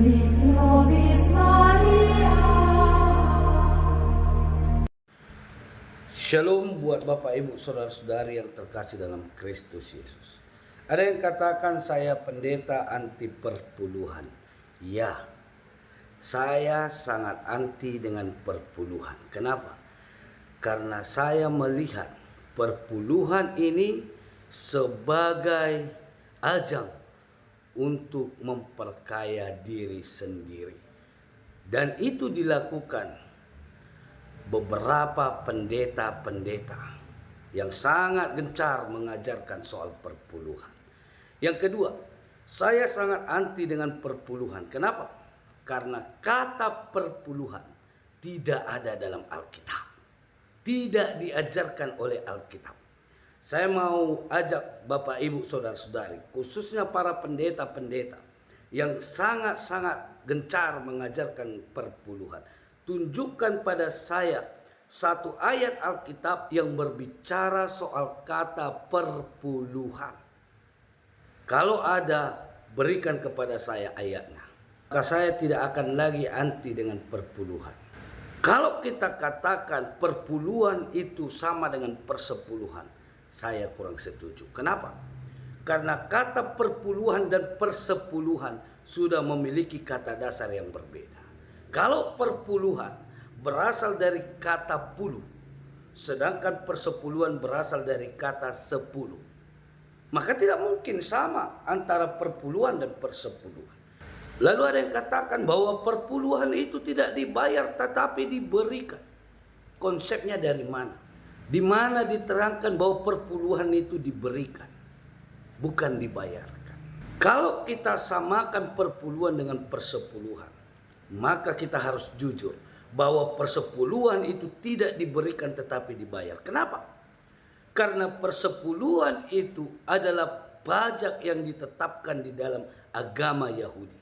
Dic nobis Maria. Shalom buat Bapak Ibu Saudara-saudari yang terkasih dalam Kristus Yesus. Ada yang katakan saya pendeta anti perpuluhan. Ya, saya sangat anti dengan perpuluhan. Kenapa? Karena saya melihat perpuluhan ini sebagai ajang untuk memperkaya diri sendiri. Dan itu dilakukan beberapa pendeta-pendeta yang sangat gencar mengajarkan soal perpuluhan. Yang kedua, saya sangat anti dengan perpuluhan. Kenapa? Karena kata perpuluhan tidak ada dalam Alkitab. Tidak diajarkan oleh Alkitab. Saya mau ajak Bapak Ibu Saudara-saudari, khususnya para pendeta-pendeta yang sangat-sangat gencar mengajarkan perpuluhan. Tunjukkan pada saya satu ayat Alkitab yang berbicara soal kata perpuluhan. Kalau ada, berikan kepada saya ayatnya. Maka saya tidak akan lagi anti dengan perpuluhan. Kalau kita katakan perpuluhan itu sama dengan persepuluhan, saya kurang setuju. Kenapa? Karena kata perpuluhan dan persepuluhan sudah memiliki kata dasar yang berbeda. Kalau perpuluhan berasal dari kata puluh, sedangkan persepuluhan berasal dari kata sepuluh, maka tidak mungkin sama antara perpuluhan dan persepuluhan. Lalu ada yang katakan bahwa perpuluhan itu tidak dibayar tetapi diberikan. Konsepnya dari mana? Di mana diterangkan bahwa perpuluhan itu diberikan, bukan dibayarkan. Kalau kita samakan perpuluhan dengan persepuluhan, maka kita harus jujur bahwa persepuluhan itu tidak diberikan tetapi dibayar. Kenapa? Karena persepuluhan itu adalah pajak yang ditetapkan di dalam agama Yahudi.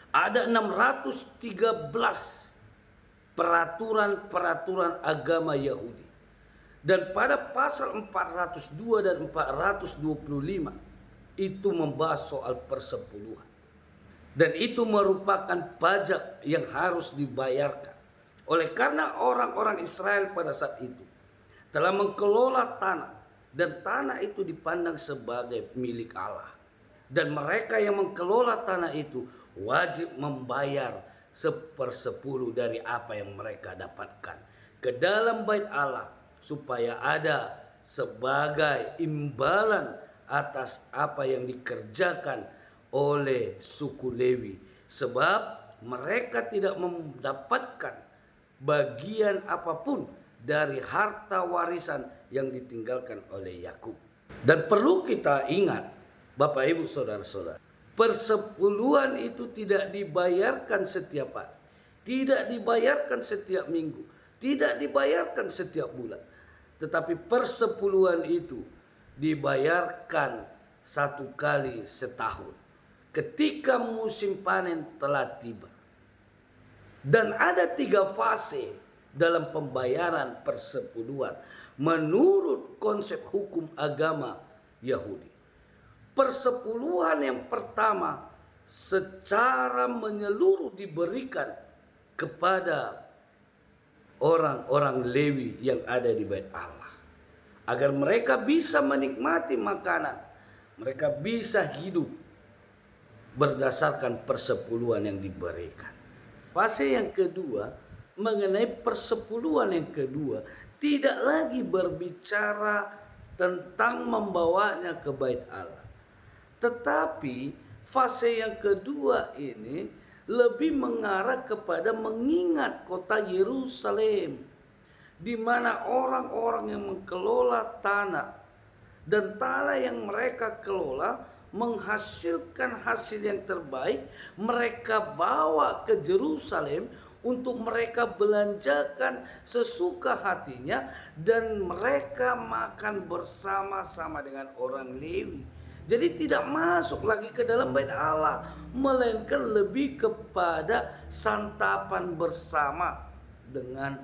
Ada 613 peraturan-peraturan agama Yahudi. Dan pada pasal 402 dan 425 itu membahas soal persepuluhan. Dan itu merupakan pajak yang harus dibayarkan. Oleh karena orang-orang Israel pada saat itu telah mengelola tanah. Dan tanah itu dipandang sebagai milik Allah. Dan mereka yang mengelola tanah itu wajib membayar 1/10 dari apa yang mereka dapatkan ke dalam bait Allah, supaya ada sebagai imbalan atas apa yang dikerjakan oleh suku Lewi. Sebab mereka tidak mendapatkan bagian apapun dari harta warisan yang ditinggalkan oleh Yakub. Dan perlu kita ingat, Bapak Ibu Saudara-saudara, persepuluhan itu tidak dibayarkan setiap hari, tidak dibayarkan setiap minggu, tidak dibayarkan setiap bulan. Tetapi persepuluhan itu dibayarkan satu kali setahun, ketika musim panen telah tiba. Dan ada 3 fase dalam pembayaran persepuluhan menurut konsep hukum agama Yahudi. Persepuluhan yang pertama secara menyeluruh diberikan kepada orang-orang Lewi yang ada di bait Allah, agar mereka bisa menikmati makanan, mereka bisa hidup berdasarkan persepuluhan yang diberikan. Fase yang kedua mengenai persepuluhan yang kedua tidak lagi berbicara tentang membawanya ke bait Allah, tetapi fase yang kedua ini lebih mengarah kepada mengingat kota Yerusalem, di mana orang-orang yang mengelola tanah dan tanah yang mereka kelola menghasilkan hasil yang terbaik, mereka bawa ke Yerusalem untuk mereka belanjakan sesuka hatinya, dan mereka makan bersama-sama dengan orang Lewi. Jadi tidak masuk lagi ke dalam bait Allah, melainkan lebih kepada santapan bersama dengan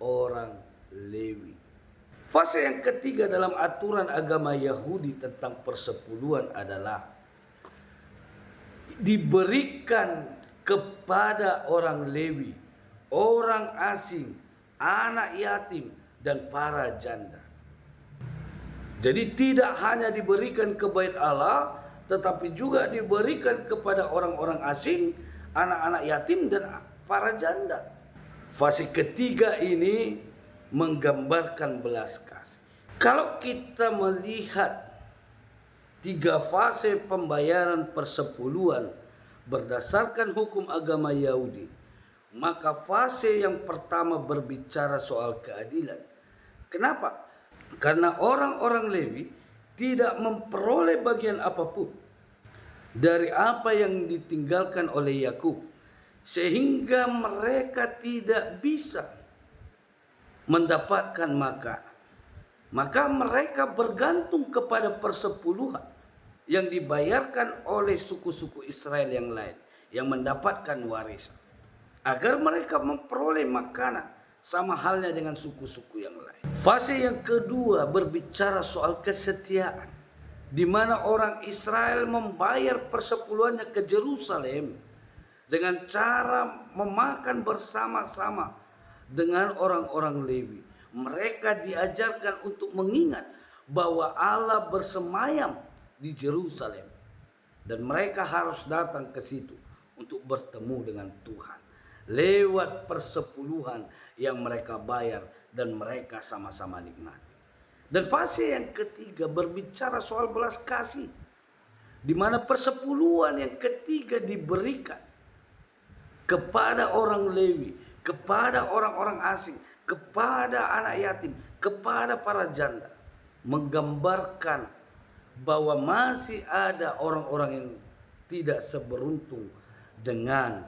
orang Lewi. Fase yang ketiga dalam aturan agama Yahudi tentang persepuluhan adalah diberikan kepada orang Lewi, orang asing, anak yatim, dan para janda. Jadi tidak hanya diberikan ke bait Allah, tetapi juga diberikan kepada orang-orang asing, anak-anak yatim, dan para janda. Fase ketiga ini menggambarkan belas kasih. Kalau kita melihat 3 fase pembayaran persepuluhan berdasarkan hukum agama Yahudi, maka fase yang pertama berbicara soal keadilan. Kenapa? Karena orang-orang Lewi tidak memperoleh bagian apapun dari apa yang ditinggalkan oleh Yakub, sehingga mereka tidak bisa mendapatkan makanan. Maka mereka bergantung kepada persepuluhan yang dibayarkan oleh suku-suku Israel yang lain yang mendapatkan warisan, agar mereka memperoleh makanan sama halnya dengan suku-suku yang lain. Fase yang kedua berbicara soal kesetiaan, di mana orang Israel membayar persepuluhannya ke Yerusalem dengan cara memakan bersama-sama dengan orang-orang Lewi. Mereka diajarkan untuk mengingat bahwa Allah bersemayam di Yerusalem, dan mereka harus datang ke situ untuk bertemu dengan Tuhan lewat persepuluhan yang mereka bayar dan mereka sama-sama nikmati. Dan fase yang ketiga berbicara soal belas kasih, di mana persepuluhan yang ketiga diberikan kepada orang Lewi, kepada orang-orang asing, kepada anak yatim, kepada para janda, menggambarkan bahwa masih ada orang-orang yang tidak seberuntung dengan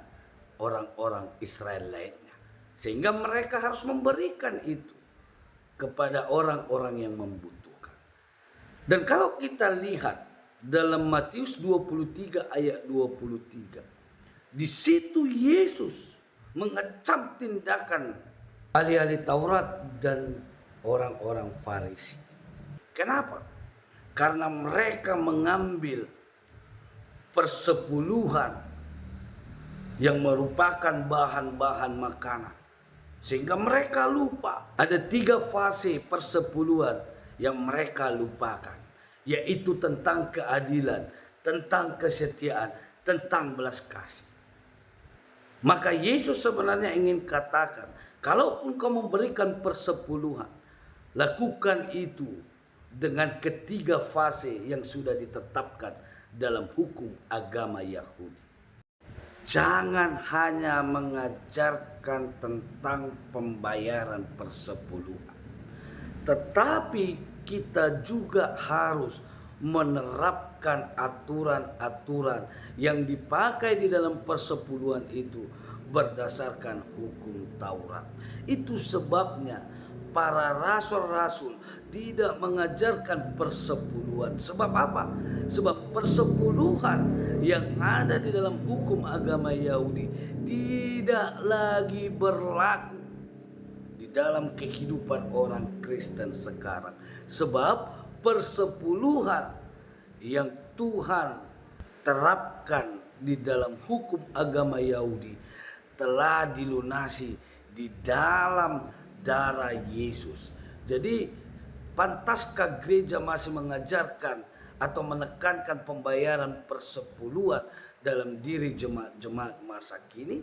orang-orang Israel lainnya, sehingga mereka harus memberikan itu kepada orang-orang yang membutuhkan. Dan kalau kita lihat dalam Matius 23 ayat 23, di situ Yesus mengecam tindakan ahli-ahli Taurat dan orang-orang Farisi. Kenapa? Karena mereka mengambil persepuluhan yang merupakan bahan-bahan makanan, sehingga mereka lupa. Ada 3 fase persepuluhan yang mereka lupakan, yaitu tentang keadilan, tentang kesetiaan, tentang belas kasih. Maka Yesus sebenarnya ingin katakan, kalaupun kau memberikan persepuluhan, lakukan itu dengan ketiga fase yang sudah ditetapkan dalam hukum agama Yahudi. Jangan hanya mengajarkan tentang pembayaran persepuluhan, tetapi kita juga harus menerapkan aturan-aturan yang dipakai di dalam persepuluhan itu berdasarkan hukum Taurat. Itu sebabnya para rasul-rasul tidak mengajarkan persepuluhan. Sebab apa? Sebab persepuluhan yang ada di dalam hukum agama Yahudi tidak lagi berlaku di dalam kehidupan orang Kristen sekarang. Sebab persepuluhan yang Tuhan terapkan di dalam hukum agama Yahudi telah dilunasi di dalam darah Yesus. Jadi pantaskah gereja masih mengajarkan atau menekankan pembayaran persepuluhan dalam diri jemaat-jemaat masa kini?